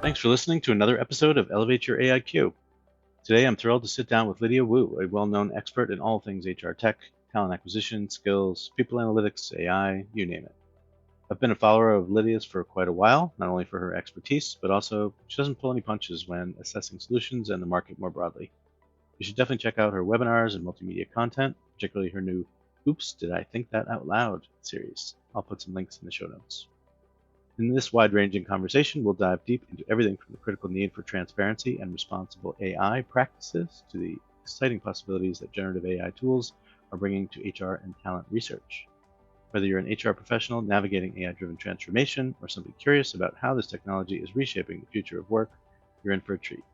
Thanks for listening to another episode of Elevate Your AIQ. Today I'm thrilled to sit down with Lydia Wu, a well-known expert in all things HR tech, talent acquisition, skills, people analytics, AI, you name it. I've been a follower of Lydia's for quite a while, not only for her expertise, but also she doesn't pull any punches when assessing solutions and the market more broadly. You should definitely check out her webinars and multimedia content, particularly her new Oops, Did I Think That Out Loud series. I'll put some links in the show notes. In this wide-ranging conversation, we'll dive deep into everything from the critical need for transparency and responsible AI practices to the exciting possibilities that generative AI tools are bringing to HR and talent research. Whether you're an HR professional navigating AI-driven transformation or simply curious about how this technology is reshaping the future of work, you're in for a treat.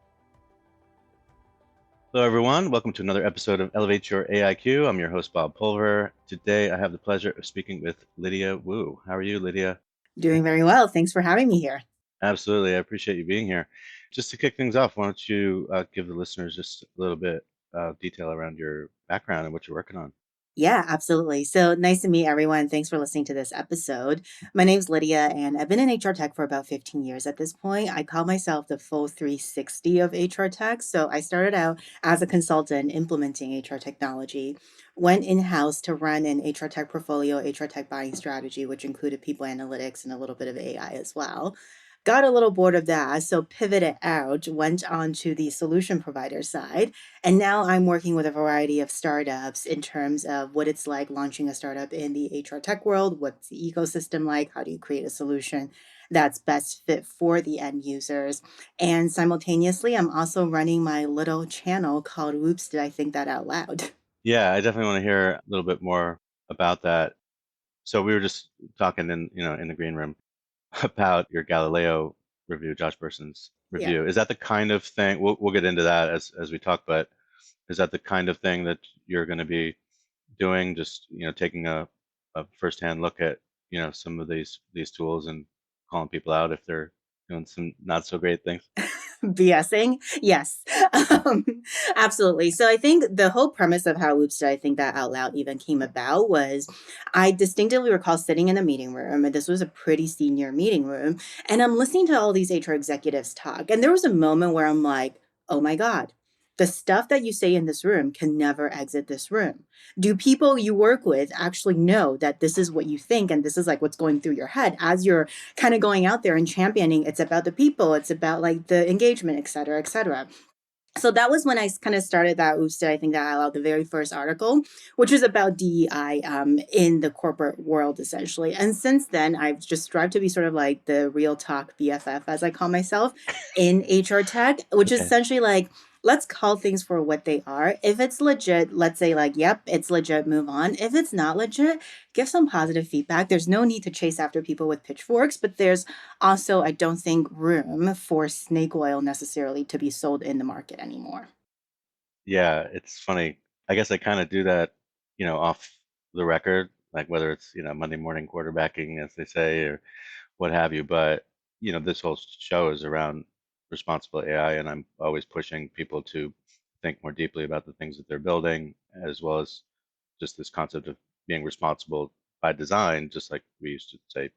Hello, everyone. Welcome to another episode of Elevate Your AIQ. I'm your host, Bob Pulver. Today, I have the pleasure of speaking with Lydia Wu. How are you, Lydia? Doing very well. Thanks for having me here. Absolutely. I appreciate you being here. Just to kick things off, why don't you give the listeners just a little bit of detail around your background and what you're working on? Yeah, absolutely. So nice to meet everyone. Thanks for listening to this episode. My name's Lydia, and I've been in HR tech for about 15 years at this point. I call myself the full 360 of HR tech. So I started out as a consultant implementing HR technology, went in house to run an HR tech portfolio, HR tech buying strategy, which included people analytics and a little bit of AI as well. Got a little bored of that, so pivoted out, went on to the solution provider side. And now I'm working with a variety of startups in terms of what it's like launching a startup in the HR tech world. What's the ecosystem like? How do you create a solution that's best fit for the end users? And simultaneously, I'm also running my little channel called Whoops, Did I Think That Out Loud? Yeah, I definitely want to hear a little bit more about that. So we were just talking in the green room about your Galileo review, Josh Bersin's Yeah. review. Is that the kind of thing, we'll get into that as we talk, but is that the kind of thing that you're going to be doing, just, taking a firsthand look at, some of these tools and calling people out if they're doing some not so great things? BSing. Yes, um, absolutely. So I think the whole premise of how Oops Did I Think That Out Loud even came about was I distinctively recall sitting in a meeting room, and this was a pretty senior meeting room, and I'm listening to all these HR executives talk. And there was a moment where I'm like, oh my God, the stuff that you say in this room can never exit this room. Do people you work with actually know that this is what you think and this is like what's going through your head as you're kind of going out there and championing? It's about the people, it's about like the engagement, et cetera, et cetera. So that was when I kind of started that Oops, Did I Think That Out Loud, the very first article, which was about DEI in the corporate world, essentially. And since then, I've just strived to be sort of like the real talk BFF, as I call myself, in HR tech, which is Okay. essentially like, let's call things for what they are. If it's legit, let's say like, yep, it's legit, move on. If it's not legit, give some positive feedback. There's no need to chase after people with pitchforks, but there's also, I don't think, room for snake oil necessarily to be sold in the market anymore. Yeah, it's funny. I guess I kind of do that, off the record, like whether it's, Monday morning quarterbacking, as they say, or what have you. But, this whole show is around responsible AI, and I'm always pushing people to think more deeply about the things that they're building, as well as just this concept of being responsible by design, just like we used to say,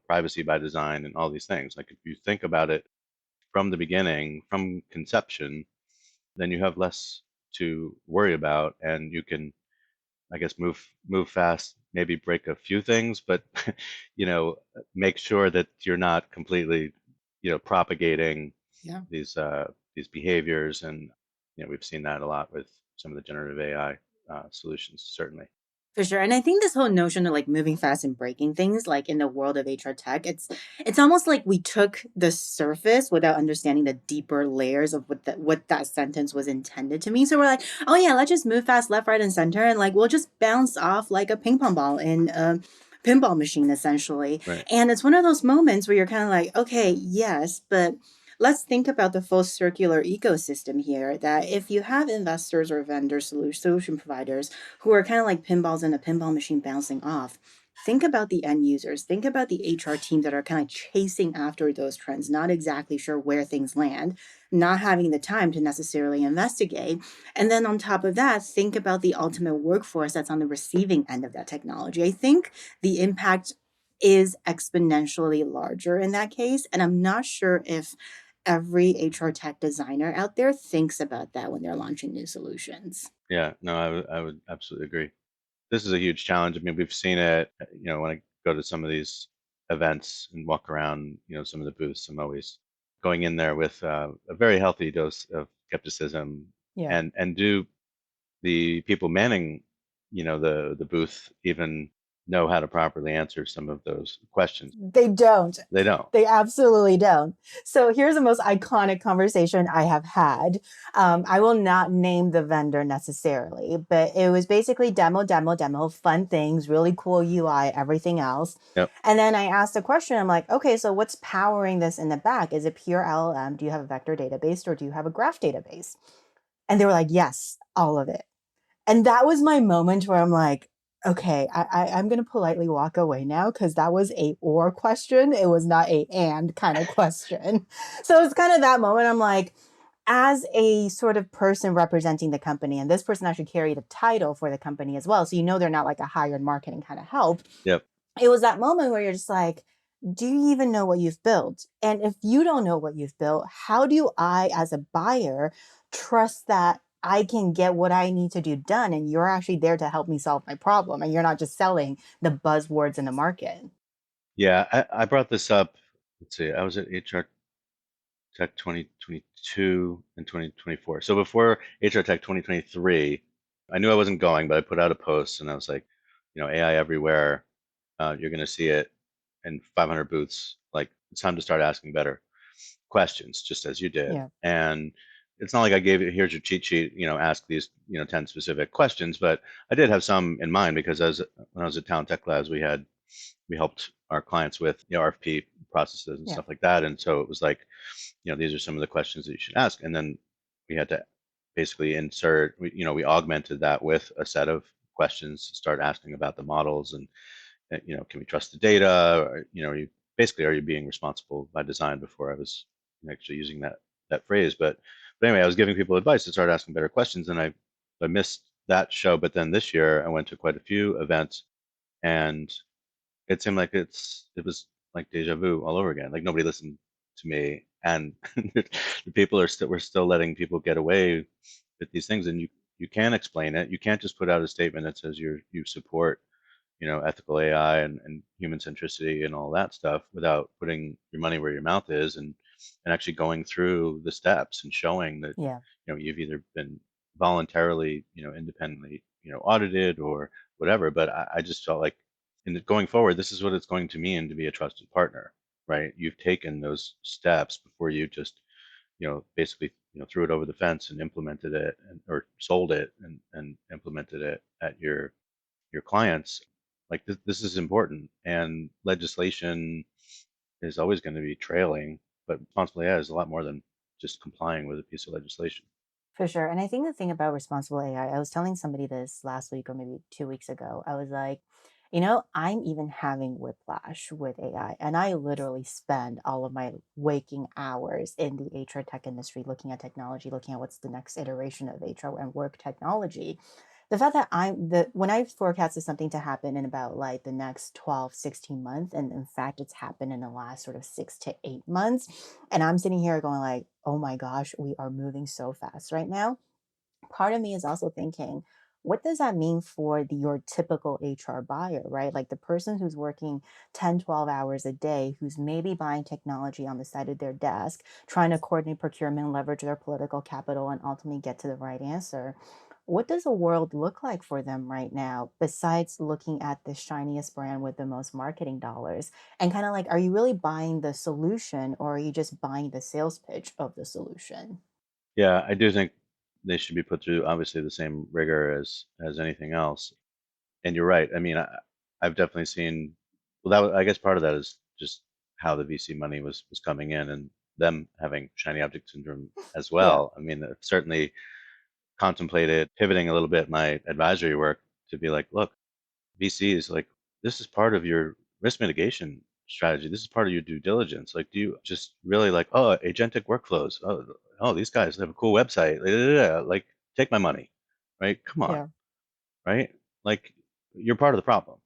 privacy by design and all these things. Like if you think about it from the beginning, from conception, then you have less to worry about, and you can, I guess, move fast, maybe break a few things, but you know, make sure that you're not completely, propagating Yeah. these behaviors. And we've seen that a lot with some of the generative AI solutions, certainly. For sure. And I think this whole notion of like moving fast and breaking things, like in the world of HR tech, it's almost like we took the surface without understanding the deeper layers of what that sentence was intended to mean. So we're like, oh yeah, let's just move fast left, right, and center, and like we'll just bounce off like a ping pong ball in a pinball machine, essentially. Right. And it's one of those moments where you're kind of like, okay, yes, but let's think about the full circular ecosystem here. That if you have investors or vendors, solution providers who are kind of like pinballs in a pinball machine bouncing off. Think about the end users. Think about the HR team that are kind of chasing after those trends, not exactly sure where things land, not having the time to necessarily investigate. And then on top of that, think about the ultimate workforce that's on the receiving end of that technology. I think the impact is exponentially larger in that case. And I'm not sure if every HR tech designer out there thinks about that when they're launching new solutions. Yeah, no, I would absolutely agree. This is a huge challenge. I mean, we've seen it, when I go to some of these events and walk around, some of the booths, I'm always going in there with a very healthy dose of skepticism. Yeah. And do the people manning, the booth even know how to properly answer some of those questions? They don't. They don't. They absolutely don't. So here's the most iconic conversation I have had. I will not name the vendor necessarily, but it was basically demo, demo, demo, fun things, really cool UI, everything else. Yep. And then I asked a question. I'm like, okay, so what's powering this in the back? Is it pure LLM? Do you have a vector database or do you have a graph database? And they were like, yes, all of it. And that was my moment where I'm like, okay, I'm going to politely walk away now because that was a or question. It was not a and kind of question. So it's kind of that moment. I'm like, as a sort of person representing the company, and this person actually carried a title for the company as well. So you know they're not like a hired marketing kind of help. Yep. It was that moment where you're just like, do you even know what you've built? And if you don't know what you've built, how do I, as a buyer, trust that I can get what I need to do done? And you're actually there to help me solve my problem. And you're not just selling the buzzwords in the market. Yeah, I brought this up. Let's see, I was at HR Tech 2022 and 2024. So before HR Tech 2023, I knew I wasn't going, but I put out a post and I was like, AI everywhere. You're going to see it in 500 booths. Like, it's time to start asking better questions, just as you did. Yeah. And it's not like I gave you, here's your cheat sheet, ask these, 10 specific questions, but I did have some in mind because when I was at Town Tech Labs, we helped our clients with, RFP processes and Yeah. stuff like that. And so it was like, these are some of the questions that you should ask. And then we had to basically we augmented that with a set of questions to start asking about the models and, can we trust the data? Or, are you being responsible by design before I was actually using that phrase. But anyway, I was giving people advice to start asking better questions, and I missed that show. But then this year, I went to quite a few events, and it seemed like it was like deja vu all over again. Like nobody listened to me, and the people we're still letting people get away with these things, and you can explain it. You can't just put out a statement that says you support, ethical AI and human centricity and all that stuff without putting your money where your mouth is, and actually going through the steps and showing that, Yeah. you've either been voluntarily, independently, audited or whatever. But I just felt like going forward, this is what it's going to mean to be a trusted partner, right? You've taken those steps before you just, basically, threw it over the fence and implemented it or sold it and implemented it at your clients. Like this is important, and legislation is always going to be trailing, but responsible AI is a lot more than just complying with a piece of legislation. For sure. And I think the thing about responsible AI, I was telling somebody this last week or maybe 2 weeks ago. I was like, I'm even having whiplash with AI. And I literally spend all of my waking hours in the HR tech industry looking at technology, looking at what's the next iteration of HR and work technology. The fact that when I forecasted something to happen in about like the next 12, 16 months, and in fact, it's happened in the last sort of 6 to 8 months. And I'm sitting here going like, oh my gosh, we are moving so fast right now. Part of me is also thinking, what does that mean for your typical HR buyer, right? Like the person who's working 10, 12 hours a day, who's maybe buying technology on the side of their desk, trying to coordinate procurement, leverage their political capital, and ultimately get to the right answer. What does a world look like for them right now, besides looking at the shiniest brand with the most marketing dollars? And kind of like, are you really buying the solution or are you just buying the sales pitch of the solution? Yeah, I do think they should be put through obviously the same rigor as anything else. And you're right. I mean, I've definitely seen. Well, I guess part of that is just how the VC money was coming in and them having shiny object syndrome as Yeah. well. I mean, I've certainly contemplated pivoting a little bit my advisory work to be like, look, VC is like, this is part of your risk mitigation strategy. This is part of your due diligence. Like, do you just really like, oh, agentic workflows? Oh, these guys have a cool website. Like, take my money, right? Come on, Yeah. right? Like, you're part of the problem.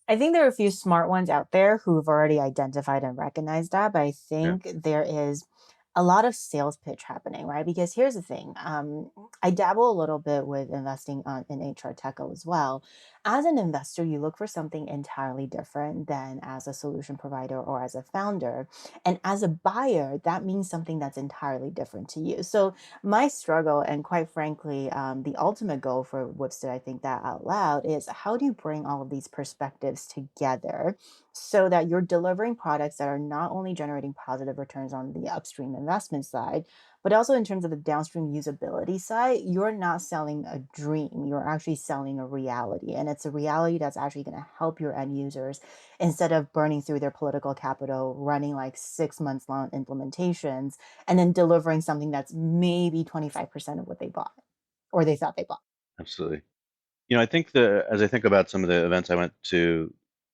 I think there are a few smart ones out there who've already identified and recognized that, but I Yeah. think there is a lot of sales pitch happening, right? Because here's the thing, I dabble a little bit with investing in HR tech as well. As an investor, you look for something entirely different than as a solution provider or as a founder. And as a buyer, that means something that's entirely different to you. So my struggle, and quite frankly, the ultimate goal for Whoops Did I Think That Out Loud, is how do you bring all of these perspectives together so that you're delivering products that are not only generating positive returns on the upstream investment side, but also in terms of the downstream usability side, you're not selling a dream. You're actually selling a reality. And it's a reality that's actually going to help your end users instead of burning through their political capital, running like 6 months long implementations, and then delivering something that's maybe 25% of what they bought or they thought they bought. Absolutely. I think the as I think about some of the events I went to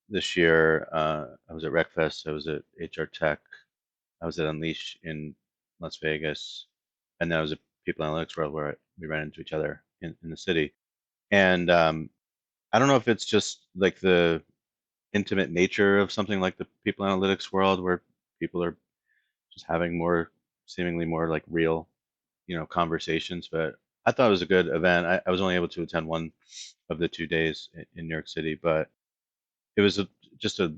this year, I was at RecFest, I was at HR Tech, I was at Unleash in Las Vegas, and then I was at People Analytics World where we ran into each other in the city. And I don't know if it's just like the intimate nature of something like the People Analytics World where people are just having more, seemingly more like real, conversations. But I thought it was a good event. I was only able to attend one of the 2 days in New York City, but it was just a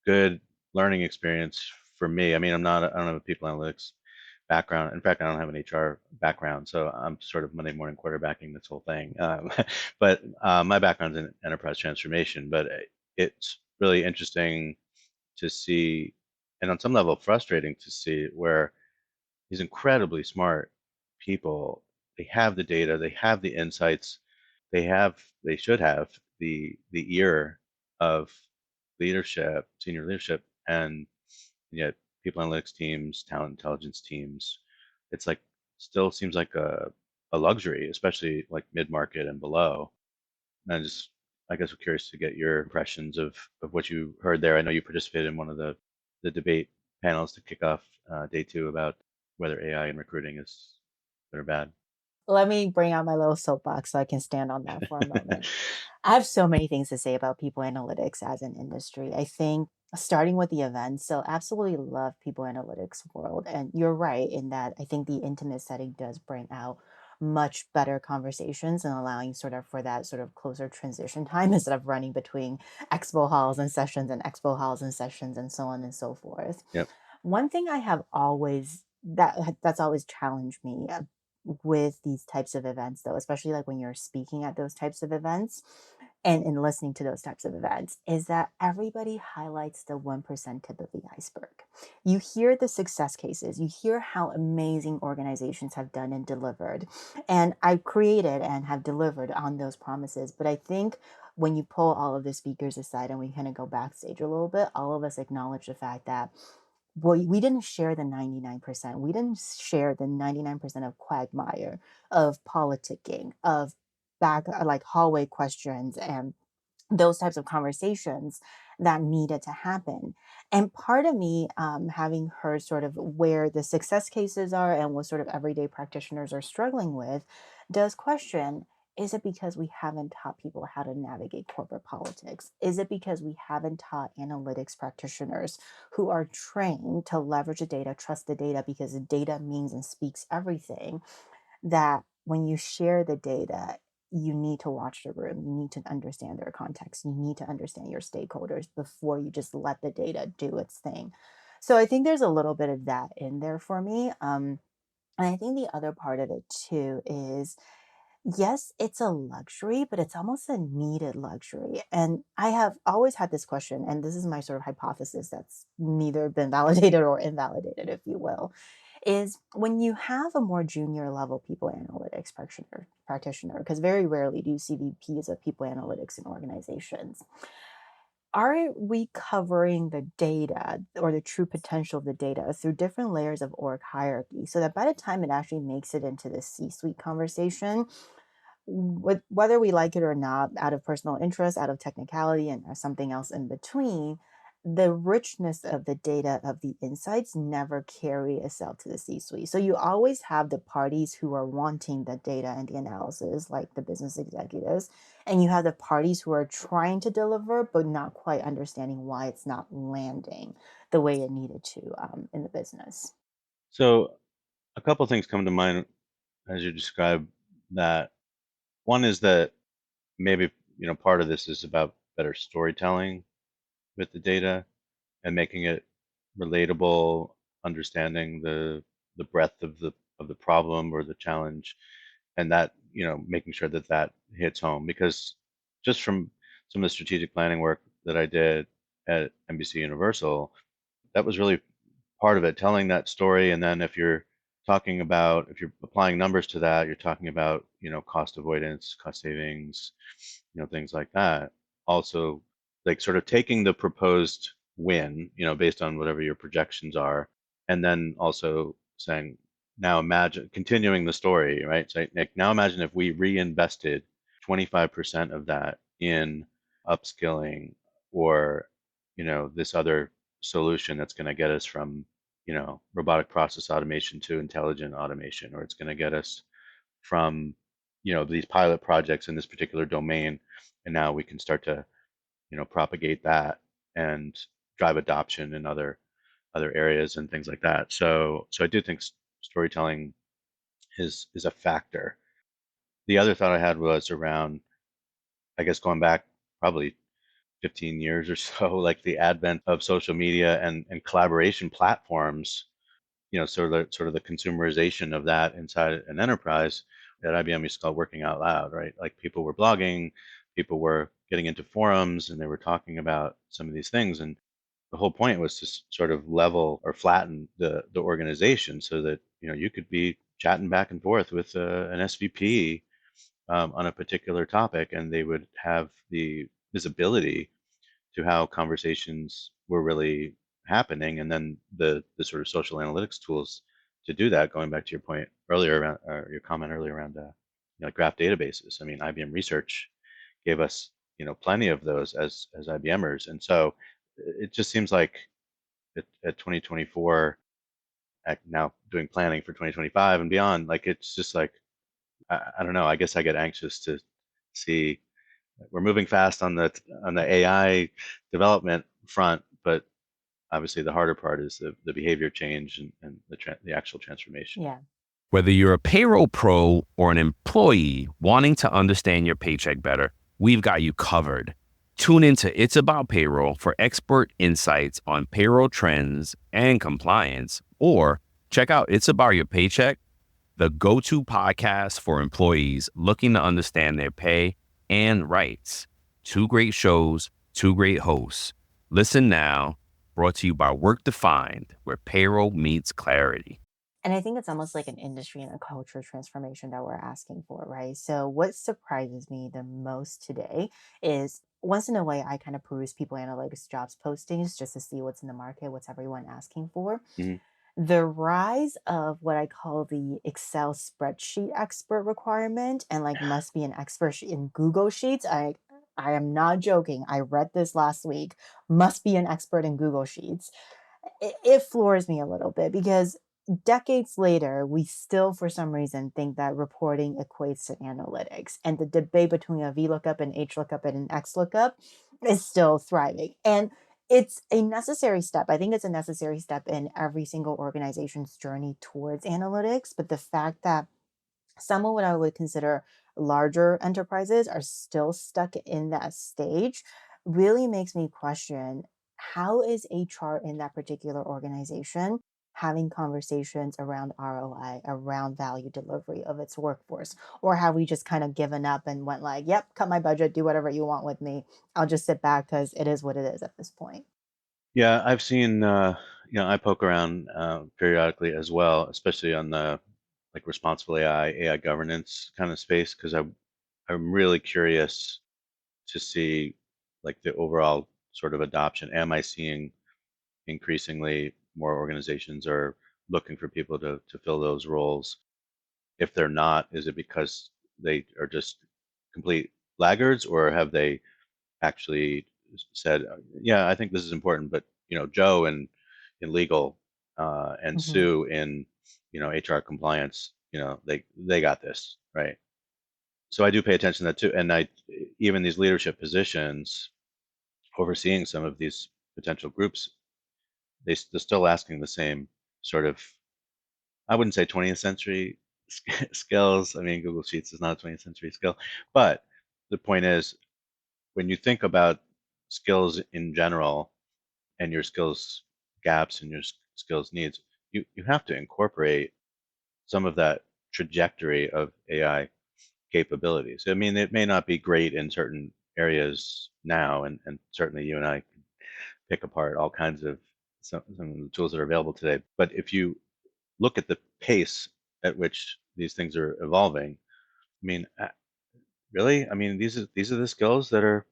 good learning experience for me. I mean, I don't have a people analytics background. In fact, I don't have an HR background, so I'm sort of Monday morning quarterbacking this whole thing. But my background's in enterprise transformation. But it's really interesting to see, and on some level, frustrating to see where these incredibly smart people, they have the data, they have the insights, they should have the ear of leadership, senior leadership, and yet people analytics teams, talent intelligence teams, it's like still seems like a luxury, especially like mid market and below. And I guess we're curious to get your impressions of what you heard there. I know you participated in one of the debate panels to kick off day 2 about whether AI in recruiting is good or bad. Let me bring out my little soapbox so I can stand on that for a moment. I have so many things to say about people analytics as an industry. I think starting with the events, so absolutely love people analytics world. And you're right in that I think the intimate setting does bring out much better conversations and allowing sort of for that sort of closer transition time instead of running between expo halls and sessions and expo halls and sessions and so on and so forth. Yep. One thing I have always that's always challenged me with these types of events, though, especially like when you're speaking at those types of events and in listening to those types of events, is that everybody highlights the 1% tip of the iceberg. You hear the success cases, you hear how amazing organizations have done and delivered. And I've created and have delivered on those promises. But I think when you pull all of the speakers aside and we kind of go backstage a little bit, all of us acknowledge the fact that well, we didn't share the 99%. We didn't share the 99% of quagmire, of politicking, of back like hallway questions and those types of conversations that needed to happen. And part of me, having heard sort of where the success cases are and what sort of everyday practitioners are struggling with, does question, is it because we haven't taught people how to navigate corporate politics? Is it because we haven't taught analytics practitioners who are trained to leverage the data, trust the data because the data means and speaks everything, that when you share the data, you need to watch the room. You need to understand their context. You need to understand your stakeholders before you just let the data do its thing. So I think there's a little bit of that in there for me. And I think the other part of it too is yes, it's a luxury, but it's almost a needed luxury. And I have always had this question, and this is my sort of hypothesis that's neither been validated or invalidated, if you will, is when you have a more junior level people analytics practitioner, because very rarely do you see VPs of people analytics in organizations. Are we covering the data or the true potential of the data through different layers of org hierarchy so that by the time it actually makes it into the C suite conversation, whether we like it or not, out of personal interest, out of technicality, and something else in between, the richness of the data of the insights never carry us out to the C suite. So you always have the parties who are wanting the data and the analysis, like the business executives, and you have the parties who are trying to deliver, but not quite understanding why it's not landing the way it needed to in the business. So A couple things come to mind as you describe that. One is that maybe, part of this is about better storytelling with the data and making it relatable, understanding the breadth of the problem or the challenge, and that, making sure that that hits home. Because just from some of the strategic planning work that I did at NBC Universal, that was really part of it, telling that story. And then if you're applying numbers to that, you're talking about, cost avoidance, cost savings, things like that. Also, like sort of taking the proposed win, based on whatever your projections are, and then also saying, now imagine continuing the story, right? So like, now imagine if we reinvested 25% of that in upskilling, or, this other solution that's going to get us from, robotic process automation to intelligent automation, or it's going to get us from, these pilot projects in this particular domain, and now we can start to, propagate that and drive adoption in other areas and things like that. So I do think storytelling is a factor. The other thought I had was around, I guess, going back probably 15 years or so, like the advent of social media and collaboration platforms, sort of the consumerization of that inside an enterprise that IBM used to call working out loud, right? Like people were blogging, people were getting into forums, and they were talking about some of these things. And the whole point was to sort of level or flatten the organization so that, you could be chatting back and forth with an SVP on a particular topic, and they would have the visibility to how conversations were really happening, and then the sort of social analytics tools to do that. Going back to your point earlier around, or your comment earlier around, graph databases. I mean, IBM Research gave us, plenty of those as IBMers, and so it just seems like at 2024, now doing planning for 2025 and beyond, like it's just like I don't know. I guess I get anxious to see we're moving fast on the AI development front, but obviously the harder part is the behavior change and the actual transformation. Yeah. Whether you're a payroll pro or an employee wanting to understand your paycheck better, we've got you covered. Tune into It's About Payroll for expert insights on payroll trends and compliance, or check out It's About Your Paycheck, the go-to podcast for employees looking to understand their pay and rights. Two great shows, two great hosts. Listen now, brought to you by Work Defined, where payroll meets clarity. And I think it's almost like an industry and a culture transformation that we're asking for, right? So, what surprises me the most today is once in a way, I kind of peruse people analytics jobs postings just to see what's in the market, what's everyone asking for. Hmm. The rise of what I call the Excel spreadsheet expert requirement and like must be an expert in Google Sheets. I am not joking. I read this last week. Must be an expert in Google Sheets. It floors me a little bit because decades later, we still, for some reason, think that reporting equates to analytics. And the debate between a VLOOKUP and HLOOKUP and an XLOOKUP is still thriving. And it's a necessary step. I think it's a necessary step in every single organization's journey towards analytics. But the fact that some of what I would consider larger enterprises are still stuck in that stage really makes me question how is HR in that particular organization having conversations around ROI, around value delivery of its workforce? Or have we just kind of given up and went like, yep, cut my budget, do whatever you want with me. I'll just sit back because it is what it is at this point. Yeah, I've seen. I poke around periodically as well, especially on the like responsible AI governance kind of space, because I'm really curious to see like the overall sort of adoption. Am I seeing increasingly more organizations are looking for people to fill those roles? If they're not, is it because they are just complete laggards, or have they actually said, "Yeah, I think this is important," but Joe in legal, and Mhm. Sue in HR compliance, they got this right. So I do pay attention to that too, and I even these leadership positions, overseeing some of these potential groups, they're still asking the same sort of I wouldn't say 20th century skills. I mean, Google Sheets is not a 20th century skill, but the point is, when you think about skills in general and your skills gaps and your skills needs, you have to incorporate some of that trajectory of AI capabilities. I mean, it may not be great in certain areas now, and certainly you and I can pick apart all kinds of some of the tools that are available today. But if you look at the pace at which these things are evolving, I mean, really, I mean, these are the skills that are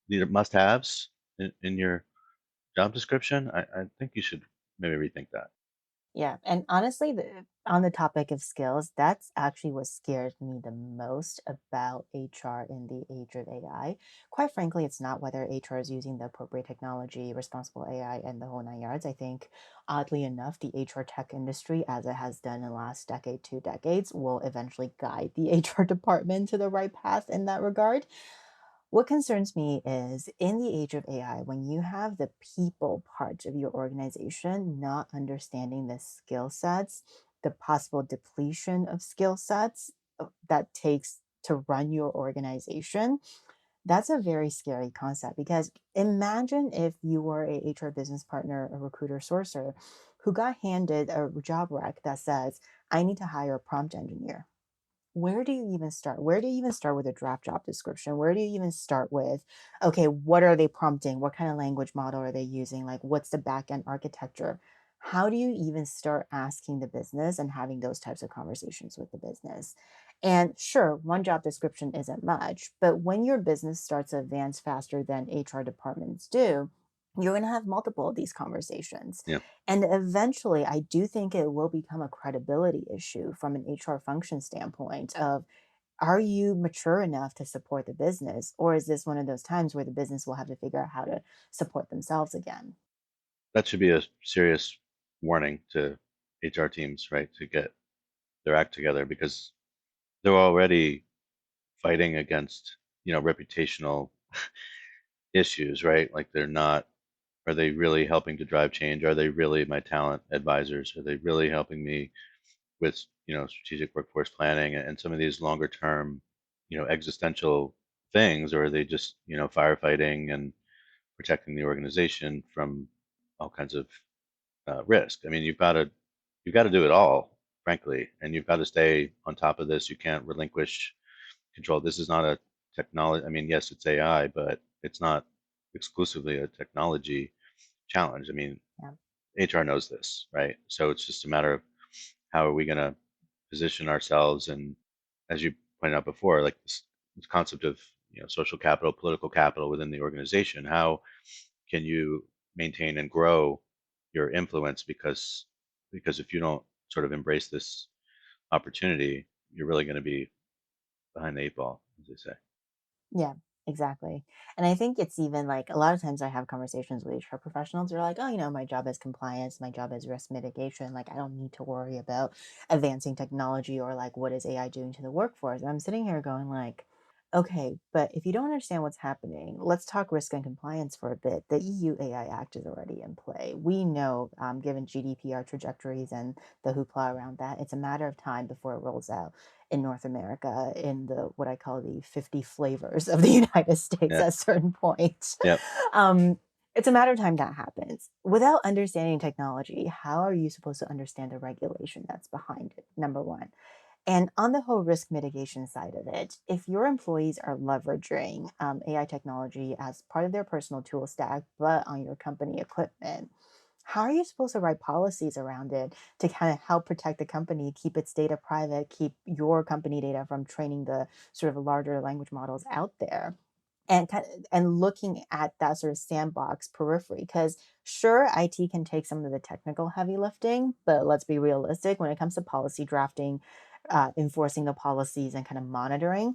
the must-haves in your job description. I think you should maybe rethink that. Yeah, and honestly, on the topic of skills, that's actually what scares me the most about HR in the age of AI. Quite frankly, it's not whether HR is using the appropriate technology, responsible AI, and the whole nine yards. I think, oddly enough, the HR tech industry, as it has done in the last decade, 2 decades, will eventually guide the HR department to the right path in that regard. What concerns me is in the age of AI, when you have the people part of your organization not understanding the skill sets, the possible depletion of skill sets that takes to run your organization, that's a very scary concept because imagine if you were a HR business partner, a recruiter sourcer who got handed a job rec that says, I need to hire a prompt engineer. Where do you even start? Where do you even start with a draft job description? Where do you even start with, okay, what are they prompting? What kind of language model are they using? Like, what's the back end architecture? How do you even start asking the business and having those types of conversations with the business? And sure, one job description isn't much, but when your business starts to advance faster than HR departments do, you're going to have multiple of these conversations. Yeah, And eventually, I do think it will become a credibility issue from an HR function standpoint of, are you mature enough to support the business? Or is this one of those times where the business will have to figure out how to support themselves again? that should be a serious warning to HR teams, right, to get their act together because they're already fighting against, reputational issues, right? Like they're not, are they really helping to drive change? Are they really my talent advisors? Are they really helping me with, strategic workforce planning and some of these longer term, existential things? Or are they just, firefighting and protecting the organization from all kinds of risk? I mean, you've got to do it all, frankly, and you've got to stay on top of this. You can't relinquish control. This is not a technology. I mean, yes, it's AI, but it's not exclusively a technology challenge. I mean, Yeah. HR knows this, right? So it's just a matter of how are we going to position ourselves, and as you pointed out before, like this concept of social capital, political capital within the organization. How can you maintain and grow your influence? Because if you don't sort of embrace this opportunity, you're really going to be behind the eight ball, as they say. Yeah, exactly. And I think it's even like a lot of times I have conversations with HR professionals. They're like, oh, my job is compliance, my job is risk mitigation. Like, I don't need to worry about advancing technology or like what is AI doing to the workforce. And I'm sitting here going, like, okay, but if you don't understand what's happening, let's talk risk and compliance for a bit. The EU AI Act is already in play. We know, given GDPR trajectories and the hoopla around that, it's a matter of time before it rolls out in North America in the what I call the 50 flavors of the United States Yeah. at a certain point. Yep. Um, it's a matter of time that happens. Without understanding technology, how are you supposed to understand the regulation that's behind it? Number one. And on the whole risk mitigation side of it, if your employees are leveraging AI technology as part of their personal tool stack, but on your company equipment, how are you supposed to write policies around it to kind of help protect the company, keep its data private, keep your company data from training the sort of larger language models out there? And looking at that sort of sandbox periphery, because sure, IT can take some of the technical heavy lifting, but let's be realistic when it comes to policy drafting, enforcing the policies, and kind of monitoring.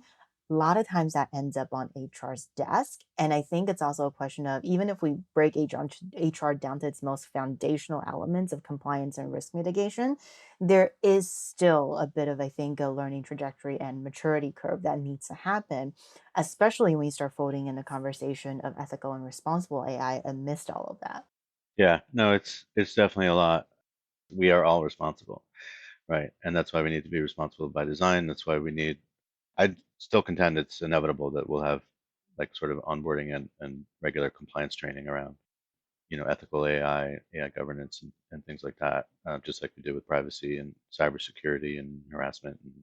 A lot of times that ends up on HR's desk. And I think it's also a question of even if we break HR down to its most foundational elements of compliance and risk mitigation, there is still a bit of, I think, a learning trajectory and maturity curve that needs to happen, especially when you start folding in the conversation of ethical and responsible AI amidst all of that. Yeah. No, it's definitely a lot. We are all responsible. Right. And that's why we need to be responsible by design. That's why we need, I'd still contend it's inevitable that we'll have like sort of onboarding and regular compliance training around, ethical AI, AI governance, and things like that, just like we did with privacy and cybersecurity and harassment. And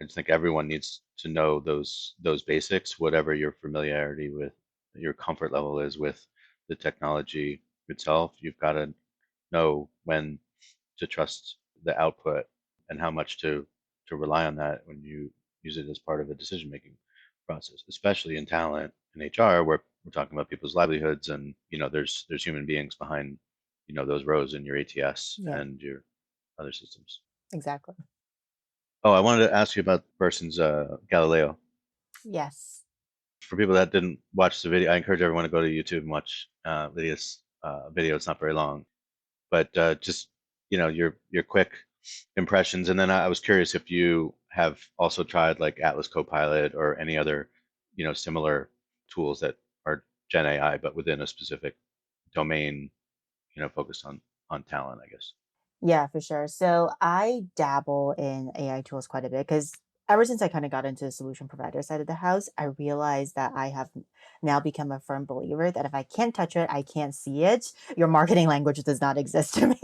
I just think everyone needs to know those basics, whatever your familiarity with, your comfort level is with the technology itself. You've got to know when to trust the output and how much to rely on that when you use it as part of a decision making process, especially in talent and HR, where we're talking about people's livelihoods, and there's human beings behind those rows in your ATS Yeah, and your other systems. exactly. Oh, I wanted to ask you about Bersin's Galileo. Yes. For people that didn't watch the video, I encourage everyone to go to YouTube and watch Lydia's video. It's not very long, but just your quick impressions. And then I was curious if you have also tried like Atlas Copilot or any other similar tools that are Gen AI, but within a specific domain, focused on talent, I guess. Yeah, for sure. So I dabble in AI tools quite a bit because ever since I kind of got into the solution provider side of the house, I realized that I have now become a firm believer that if I can't touch it, I can't see it. Your marketing language does not exist to me.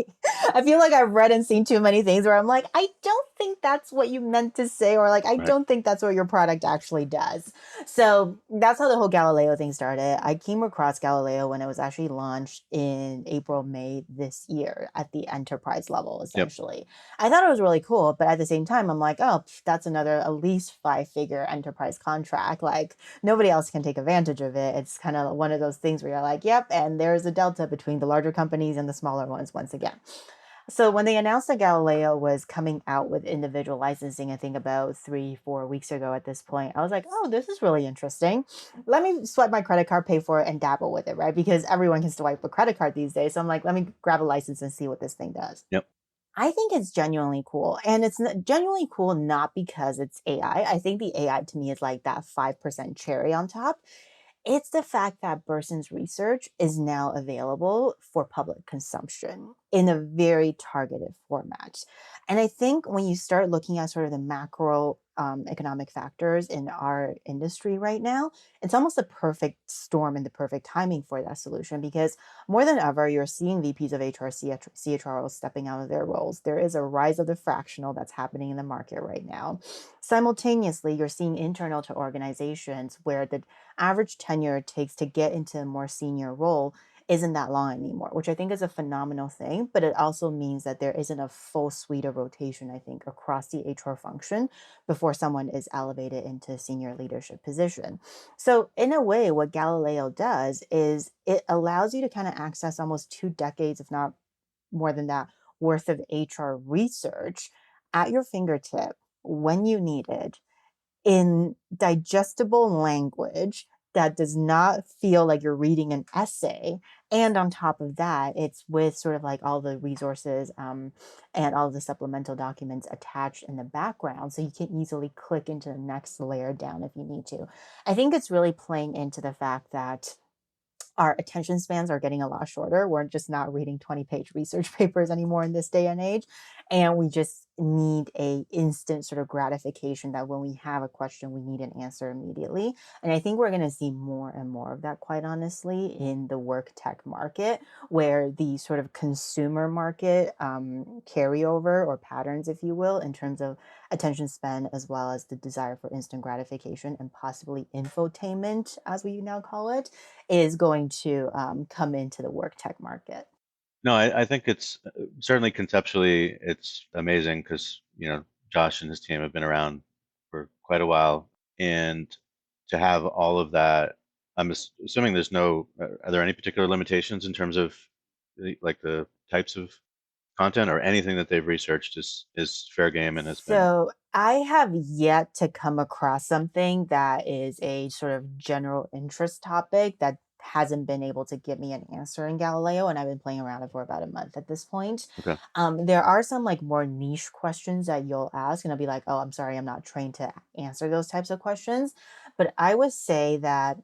I feel like I've read and seen too many things where I'm like, I don't think that's what you meant to say, or like, I Right. don't think that's what your product actually does. So that's how the whole Galileo thing started. I came across Galileo when it was actually launched in April, May this year at the enterprise level, Yep. essentially. I thought it was really cool, but at the same time, I'm like, oh, that's another at least 5-figure enterprise contract. Like, nobody else can take advantage of it. It's kind of one of those things where you're like, yep, and there's a delta between the larger companies and the smaller ones once again. So when they announced that Galileo was coming out with individual licensing, I think about 3-4 weeks ago at this point, I was like, oh, this is really interesting. Let me swipe my credit card, pay for it, and dabble with it, right? Because everyone can swipe a credit card these days. So I'm like, let me grab a license and see what this thing does. Yep. I think it's genuinely cool. And it's genuinely cool not because it's AI. I think the AI to me is like that 5% cherry on top. It's the fact that Bersin's research is now available for public consumption in a very targeted format. And I think when you start looking at sort of the macro economic factors in our industry right now, it's almost the perfect storm and the perfect timing for that solution because more than ever, you're seeing VPs of HR, CHROs stepping out of their roles. There is a rise of the fractional that's happening in the market right now. Simultaneously, you're seeing internal to organizations where the average tenure it takes to get into a more senior role isn't that long anymore, which I think is a phenomenal thing. But it also means that there isn't a full suite of rotation, I think, across the HR function before someone is elevated into a senior leadership position. So, in a way, what Galileo does is it allows you to kind of access almost 2 decades, if not more than that, worth of HR research at your fingertip when you need it in digestible language that does not feel like you're reading an essay. And on top of that, it's with sort of like all the resources and all the supplemental documents attached in the background. So you can easily click into the next layer down if you need to. I think it's really playing into the fact that our attention spans are getting a lot shorter. We're just not reading 20-page research papers anymore in this day and age. And we just need a instant sort of gratification that when we have a question, we need an answer immediately. And I think we're going to see more and more of that, quite honestly, in the work tech market, where the sort of consumer market carryover or patterns, if you will, in terms of attention span, as well as the desire for instant gratification and possibly infotainment, as we now call it, is going to come into the work tech market. No, I think it's certainly conceptually it's amazing because Josh and his team have been around for quite a while, and to have all of that, I'm assuming there's no. Are there any particular limitations in terms of the types of content or anything that they've researched is fair game and has been So I have yet to come across something that is a sort of general interest topic that hasn't been able to give me an answer in Galileo, and I've been playing around it for about a month at this point. okay. There are some like more niche questions that you'll ask, and I'll be like, "Oh, I'm sorry, I'm not trained to answer those types of questions." But I would say that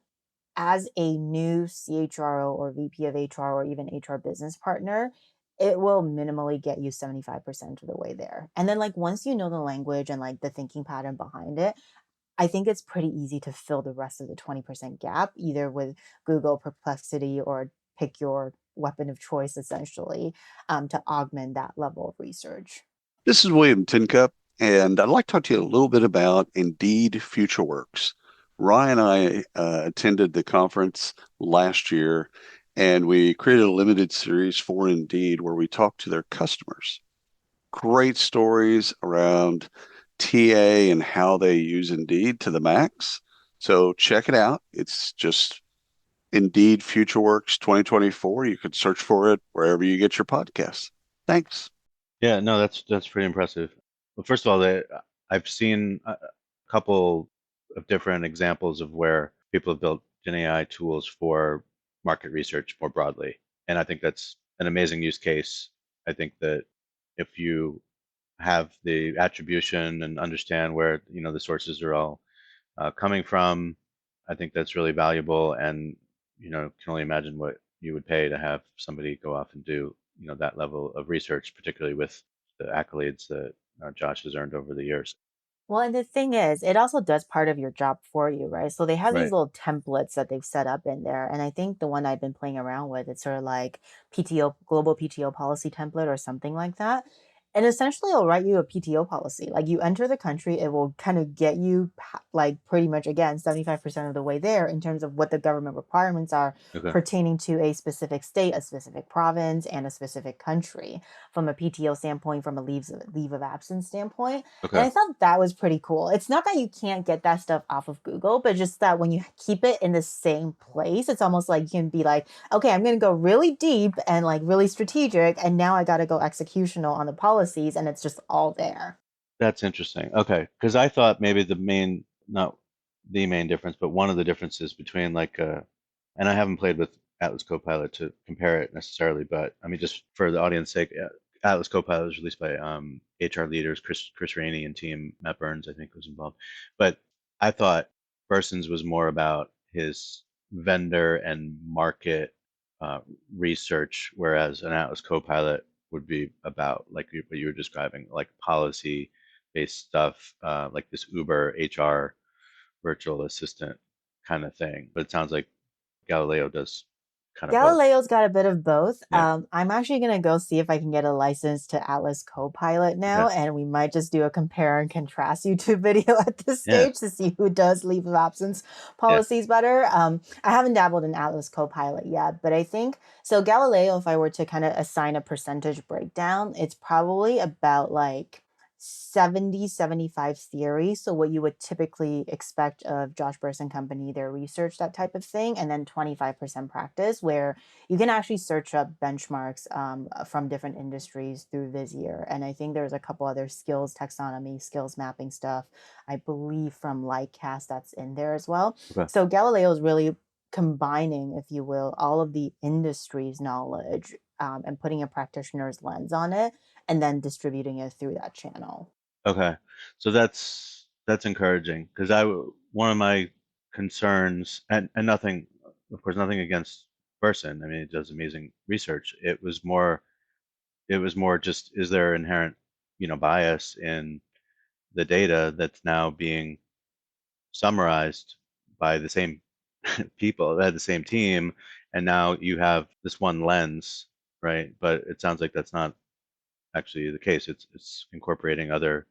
as a new CHRO or VP of HR or even HR business partner, it will minimally get you 75% of the way there. And then like once you know the language and like the thinking pattern behind it, I think it's pretty easy to fill the rest of the 20% gap, either with Google Perplexity or pick your weapon of choice, essentially, to augment that level of research. This is William Tincup, and I'd like to talk to you a little bit about Indeed FutureWorks. Ryan and I attended the conference last year, and we created a limited series for Indeed where we talked to their customers. Great stories around TA and how they use Indeed to the max. So check it out. It's just Indeed FutureWorks 2024. You can search for it wherever you get your podcasts. Thanks. Yeah, no, that's pretty impressive. Well, first of all, I've seen a couple of different examples of where people have built Gen AI tools for market research more broadly, and I think that's an amazing use case. I think that if you have the attribution and understand where the sources are all coming from, I think that's really valuable, and can only imagine what you would pay to have somebody go off and do that level of research, particularly with the accolades that Josh has earned over the years. Well, and the thing is, it also does part of your job for you, right? So they have these Right. little templates that they've set up in there. And I think the one I've been playing around with, it's sort of like PTO, global PTO policy template or something like that. And essentially, it'll write you a PTO policy. Like you enter the country, it will kind of get you like pretty much again 75% of the way there in terms of what the government requirements are Okay. pertaining to a specific state, a specific province, and a specific country from a PTO standpoint, from a leave of absence standpoint. And Okay. I thought that was pretty cool. It's not that you can't get that stuff off of Google, but just that when you keep it in the same place, it's almost like you can be like, okay, I'm going to go really deep and like really strategic. And now I got to go executional on the policies, and it's just all there. That's interesting. Okay, because I thought maybe not the main difference, but one of the differences between and I haven't played with Atlas Copilot to compare it necessarily, but I mean, just for the audience sake, Atlas Copilot was released by HR leaders, Chris Rainey and team. Matt Burns, I think, was involved. But I thought Bersin's was more about his vendor and market uh, research, whereas an Atlas Copilot would be about like what you were describing, like policy based stuff, like this Uber HR virtual assistant kind of thing. But it sounds like Galileo does kind of both. Galileo's got a bit of both. Yeah. I'm actually gonna go see if I can get a license to Atlas Copilot Okay. now, and we might just do a compare and contrast YouTube video at this Yeah. stage to see who does leave of absence Yeah. policies better. I haven't dabbled in Atlas Copilot yet, but I think so. Galileo, if I were to kind of assign a percentage breakdown, it's probably about like 70-75 theory. So what you would typically expect of Josh Bersin Company, their research, that type of thing, and then 25% practice, where you can actually search up benchmarks from different industries through Vizier. And I think there's a couple other skills taxonomy, skills mapping stuff, I believe from Lightcast that's in there as well. Okay. So Galileo is really combining, if you will, all of the industry's knowledge and putting a practitioner's lens on it and then distributing it through that channel. Okay. So that's encouraging because one of my concerns, and nothing, of course, nothing against Bersin. I mean, it does amazing research. It was more just, is there inherent bias in the data that's now being summarized by the same people, the same team, and now you have this one lens, right? But it sounds like that's not actually the case. It's incorporating other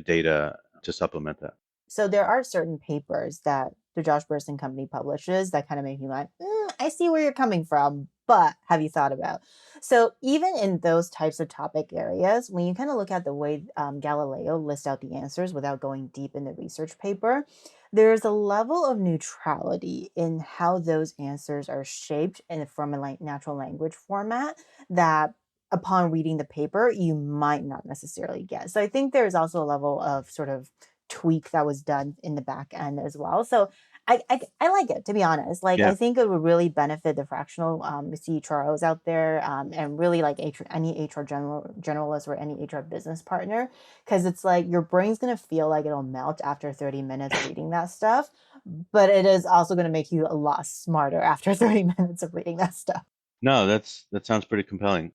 data to supplement that. So there are certain papers that the Josh Bersin Company publishes that kind of make me like, I see where you're coming from, but have you thought about? So even in those types of topic areas, when you kind of look at the way Galileo lists out the answers without going deep in the research paper, there's a level of neutrality in how those answers are shaped and from a natural language format that upon reading the paper, you might not necessarily get. So I think there's also a level of sort of tweak that was done in the back end as well. So I like it, to be honest. Like I Yeah. think it would really benefit the fractional CHROs out there and really like any HR generalist or any HR business partner, because it's like your brain's gonna feel like it'll melt after 30 minutes reading that stuff, but it is also gonna make you a lot smarter after 30 minutes of reading that stuff. No, that sounds pretty compelling.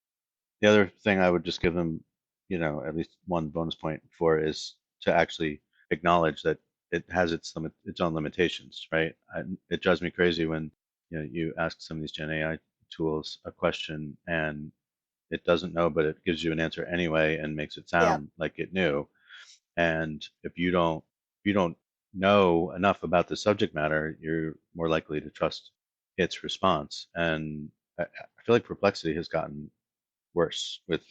The other thing I would just give them, at least one bonus point for is to actually acknowledge that it has its own limitations, right? It drives me crazy when you ask some of these Gen AI tools a question and it doesn't know, but it gives you an answer anyway and makes it Yeah. sound like it knew. And if you don't know enough about the subject matter, you're more likely to trust its response. And I feel like Perplexity has gotten worse with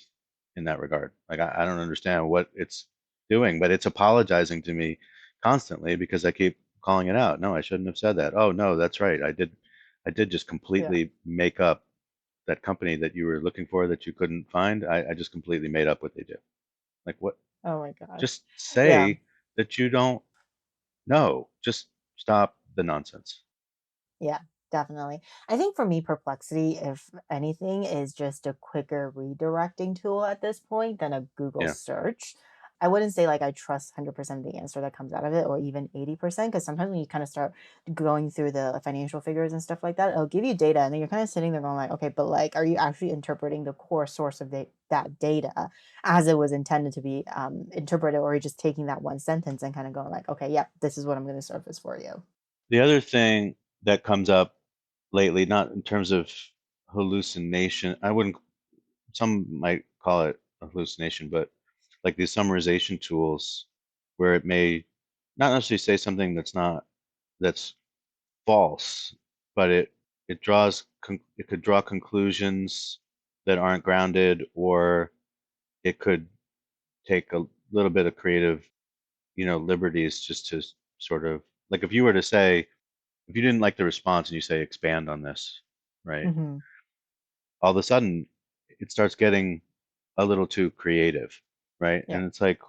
in that regard. Like I don't understand what it's doing, but it's apologizing to me constantly because I keep calling it out. No, I shouldn't have said that. Oh no, that's right. I did just Yeah. completely make up that company that you were looking for that you couldn't find. I just completely made up what they do. Like what? Oh my gosh. Just Yeah. say that you don't know. Just stop the nonsense. Yeah, definitely. I think for me, Perplexity, if anything, is just a quicker redirecting tool at this point than a Google Yeah. search. I wouldn't say like I trust 100% of the answer that comes out of it or even 80%, because sometimes when you kind of start going through the financial figures and stuff like that, it'll give you data and then you're kind of sitting there going like, okay, but like, are you actually interpreting the core source of that data as it was intended to be interpreted, or are you just taking that one sentence and kind of going like, okay, yep, this is what I'm going to surface for you? The other thing that comes up lately, not in terms of hallucination, I wouldn't, some might call it a hallucination, but like these summarization tools where it may not necessarily say something that's false, but it could draw conclusions that aren't grounded, or it could take a little bit of creative, liberties just to sort of like if you were to say if you didn't like the response and you say expand on this, right? Hmm. All of a sudden it starts getting a little too creative, right? Yeah. And it's like,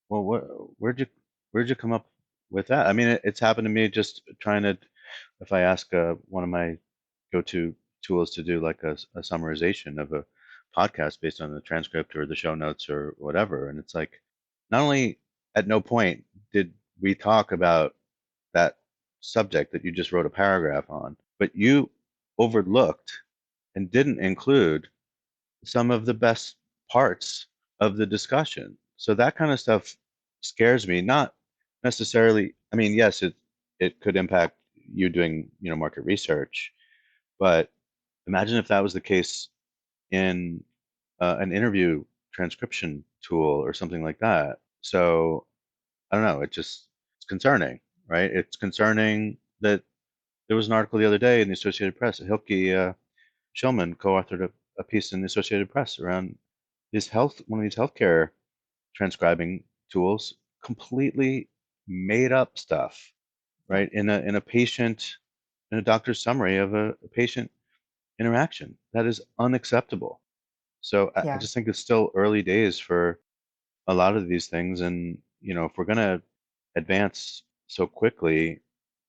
well, where'd you come up with that? I mean, it's happened to me just trying to if I ask one of my go-to tools to do like a summarization of a podcast based on the transcript or the show notes or whatever, and it's like, not only at no point did we talk about that subject that you just wrote a paragraph on, but you overlooked and didn't include some of the best parts of the discussion. So that kind of stuff scares me. Not necessarily. I mean, yes, it could impact you doing market research, but imagine if that was the case in an interview transcription tool or something like that. So I don't know. It's concerning, right? It's concerning that there was an article the other day in the Associated Press. Hilke Schillman co-authored a piece in the Associated Press around one of these healthcare transcribing tools completely made up stuff, Yeah. right? In a doctor's summary of a patient interaction. That is unacceptable. So I Yeah. just think it's still early days for a lot of these things. And, if we're going to advance so quickly,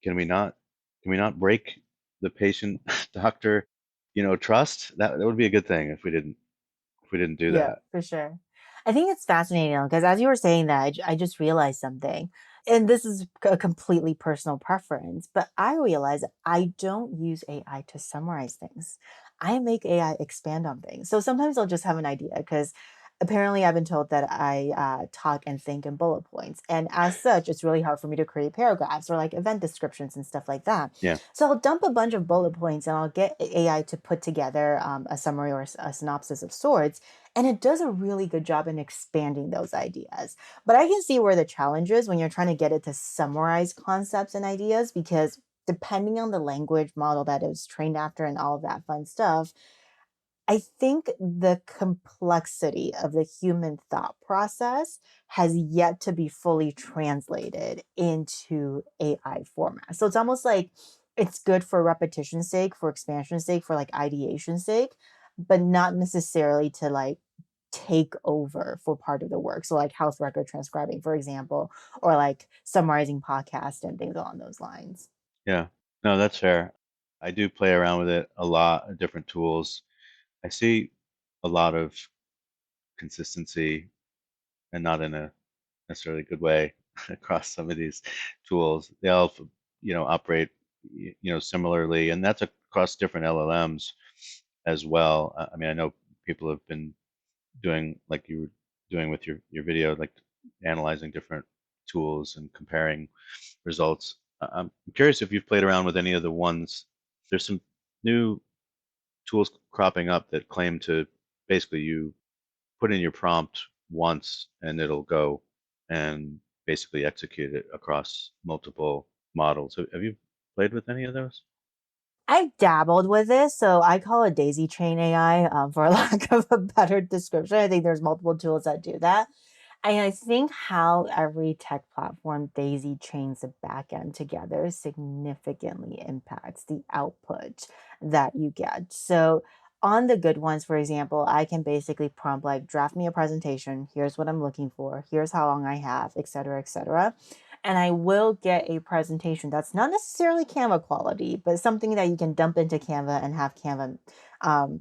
can we not, can we not break the patient doctor, trust? That would be a good thing if we didn't do Yeah, that. for sure. I think it's fascinating because as you were saying that, I just realized something. And this is a completely personal preference, but I realize I don't use AI to summarize things. I make AI expand on things. So sometimes I'll just have an idea because apparently I've been told that I talk and think in bullet points. And as such, it's really hard for me to create paragraphs or like event descriptions and stuff like that. Yeah. So I'll dump a bunch of bullet points and I'll get AI to put together a summary or a synopsis of sorts, and it does a really good job in expanding those ideas. But I can see where the challenge is when you're trying to get it to summarize concepts and ideas, because depending on the language model that it was trained after and all of that fun stuff, I think the complexity of the human thought process has yet to be fully translated into AI format. So it's almost like it's good for repetition's sake, for expansion's sake, for like ideation's sake, but not necessarily to like take over for part of the work. So like health record transcribing, for example, or like summarizing podcast and things along those lines. Yeah. No, that's fair. I do play around with it a lot of different tools. I see a lot of consistency and not in a necessarily good way across some of these tools. They all, operate, similarly, and that's across different LLMs as well. I mean, I know people have been doing like you were doing with your video, like analyzing different tools and comparing results. I'm curious if you've played around with any of the ones. There's some new tools cropping up that claim to basically you put in your prompt once and it'll go and basically execute it across multiple models. Have you played with any of those? I've dabbled with this, so I call it daisy chain AI, for lack of a better description. I think there's multiple tools that do that. And I think how every tech platform daisy chains the back end together significantly impacts the output that you get. So on the good ones, for example, I can basically prompt like draft me a presentation. Here's what I'm looking for. Here's how long I have, et cetera, et cetera. And I will get a presentation that's not necessarily Canva quality, but something that you can dump into Canva and have Canva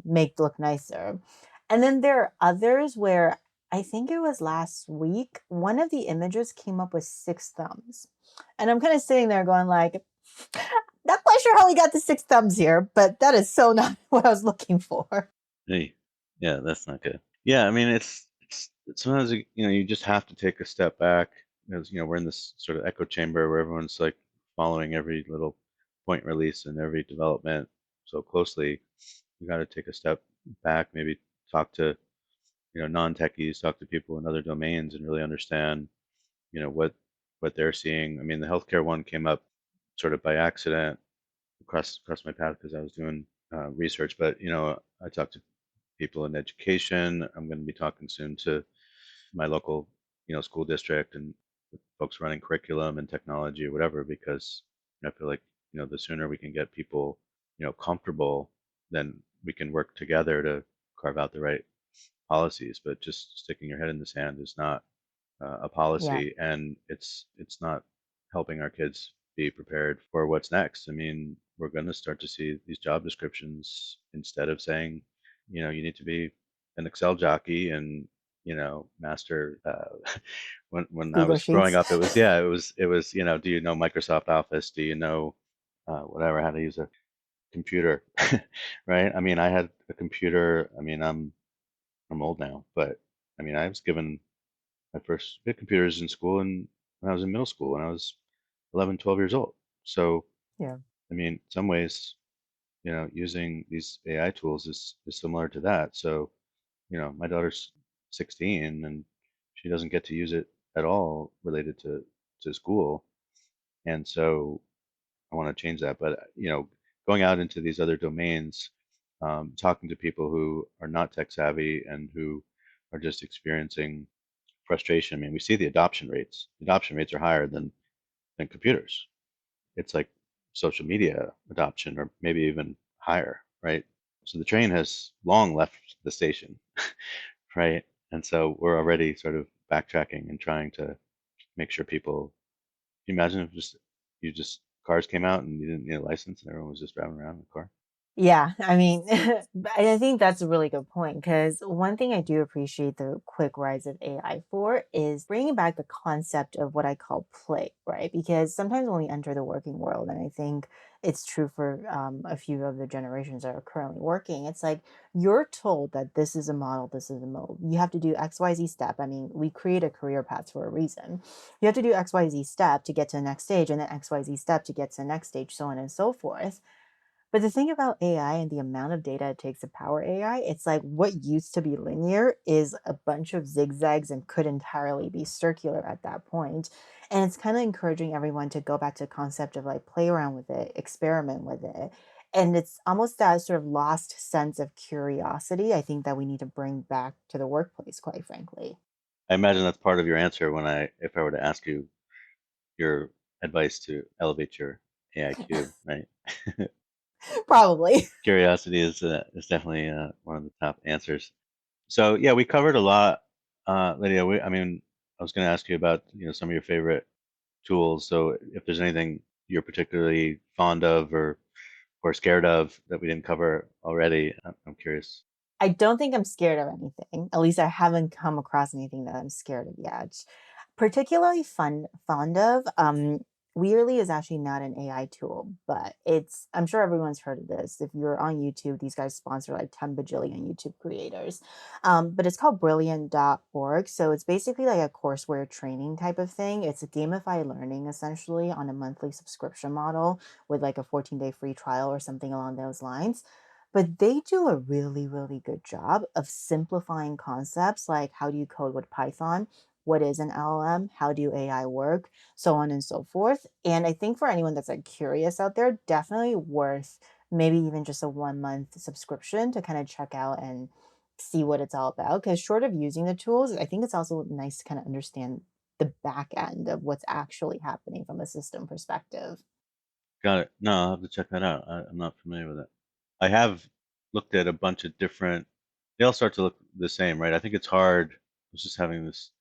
make look nicer. And then there are others where I think it was last week, one of the images came up with six thumbs. And I'm kind of sitting there going like, not quite sure how we got the six thumbs here, but that is so not what I was looking for. Hey, yeah, that's not good. Yeah, I mean, it's sometimes you just have to take a step back because we're in this sort of echo chamber where everyone's like following every little point release and every development so closely. You got to take a step back, maybe talk to non-techies, talk to people in other domains, and really understand what they're seeing. I mean, the healthcare one came up sort of by accident across my path because I was doing research, but I talked to people in education. I'm going to be talking soon to my local, school district and folks running curriculum and technology or whatever, because I feel like, the sooner we can get people, comfortable, then we can work together to carve out the right policies. But just sticking your head in the sand is not a Yeah. policy, and it's not helping our kids be prepared for what's next. I mean, we're going to start to see these job descriptions instead of saying, you need to be an Excel jockey and master. When I Google was growing Sheets. up, it was do you know Microsoft Office? Do you know whatever how to use a computer, right? I mean, I had a computer. I mean, I'm old now, but I mean, I was given my first bit computers in school and when I was in middle school when I was 11, 12 years old. So, Yeah. I mean, in some ways, using these AI tools is similar to that. So, my daughter's 16 and she doesn't get to use it at all related to school. And so I want to change that. But, going out into these other domains, talking to people who are not tech savvy and who are just experiencing frustration. I mean, we see the adoption rates. The adoption rates are higher than computers. It's like social media adoption, or maybe even higher, right? So the train has long left the station, right? And so we're already sort of backtracking and trying to make sure people. Can you imagine if you just cars came out and you didn't need a license and everyone was just driving around in a car? Yeah, I mean, but I think that's a really good point because one thing I do appreciate the quick rise of AI for is bringing back the concept of what I call play, right? Because sometimes when we enter the working world, and I think it's true for a few of the generations that are currently working, it's like you're told that this is a model, this is a mode. You have to do XYZ step. I mean, we create a career path for a reason. You have to do XYZ step to get to the next stage, and then XYZ step to get to the next stage, so on and so forth. But the thing about AI and the amount of data it takes to power AI, it's like what used to be linear is a bunch of zigzags and could entirely be circular at that point. And it's kind of encouraging everyone to go back to the concept of like play around with it, experiment with it. And it's almost that sort of lost sense of curiosity, I think, that we need to bring back to the workplace, quite frankly. I imagine that's part of your answer if I were to ask you your advice to elevate your AIQ, right? Probably. Curiosity is definitely one of the top answers. So yeah, we covered a lot, Lydia. I mean, I was going to ask you about some of your favorite tools. So if there's anything you're particularly fond of or scared of that we didn't cover already, I'm curious. I don't think I'm scared of anything. At least I haven't come across anything that I'm scared of yet. Particularly fond of Wearly is actually not an AI tool, but I'm sure everyone's heard of this. If you're on YouTube, these guys sponsor like 10 bajillion YouTube creators. But it's called brilliant.org. So it's basically like a courseware training type of thing. It's a gamified learning essentially on a monthly subscription model with like a 14-day free trial or something along those lines. But they do a really, really good job of simplifying concepts like how do you code with Python? What is an LLM? How do AI work? So on and so forth. And I think for anyone that's like curious out there, definitely worth maybe even just a 1 month subscription to kind of check out and see what it's all about. Because short of using the tools, I think it's also nice to kind of understand the back end of what's actually happening from a system perspective. Got it. No, I'll have to check that out. I'm not familiar with it. I have looked at a bunch of different. They all start to look the same, right? I think it's hard. I was just having this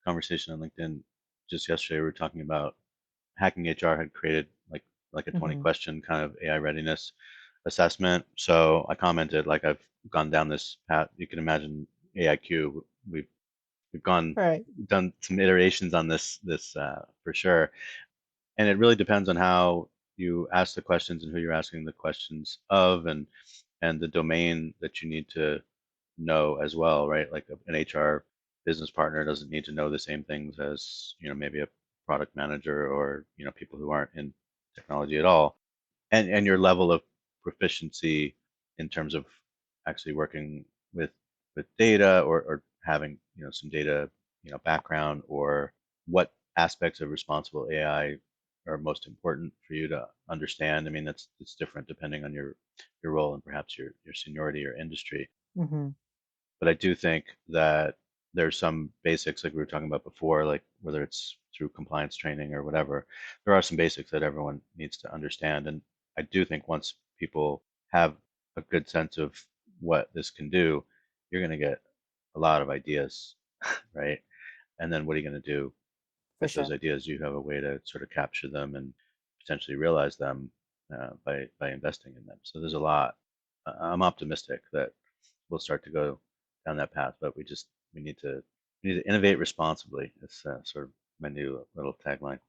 conversation on LinkedIn just yesterday. We were talking about Hacking HR had created like a 20 Hmm. question kind of AI readiness assessment. So I commented like I've gone down this path. You can imagine AIQ. We've gone Right. done some iterations on this for sure, and it really depends on how you ask the questions and who you're asking the questions of, and the domain that you need to know as well, right? Like an HR business partner doesn't need to know the same things as, maybe a product manager or, people who aren't in technology at all. And your level of proficiency in terms of actually working with data, or having, some data, background, or what aspects of responsible AI are most important for you to understand. I mean, it's different depending on your role and perhaps your seniority or industry. Hmm. But I do think that there's some basics like we were talking about before, like whether it's through compliance training or whatever, there are some basics that everyone needs to understand. And I do think once people have a good sense of what this can do, you're going to get a lot of ideas, right? And then what are you going to do For with those sure. ideas? You have a way to sort of capture them and potentially realize them by investing in them. So there's a lot. I'm optimistic that we'll start to go down that path, but we need to innovate responsibly. It's sort of my new little tagline.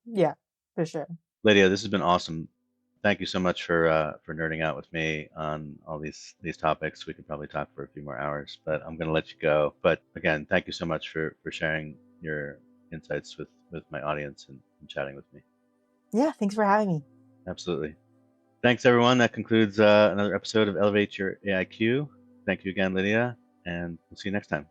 Yeah, for sure. Lydia, this has been awesome. Thank you so much for nerding out with me on all these topics. We could probably talk for a few more hours, but I'm going to let you go. But again, thank you so much for sharing your insights with my audience, and chatting with me. Yeah, thanks for having me. Absolutely. Thanks, everyone. That concludes another episode of Elevate Your AIQ. Thank you again, Lydia, and we'll see you next time.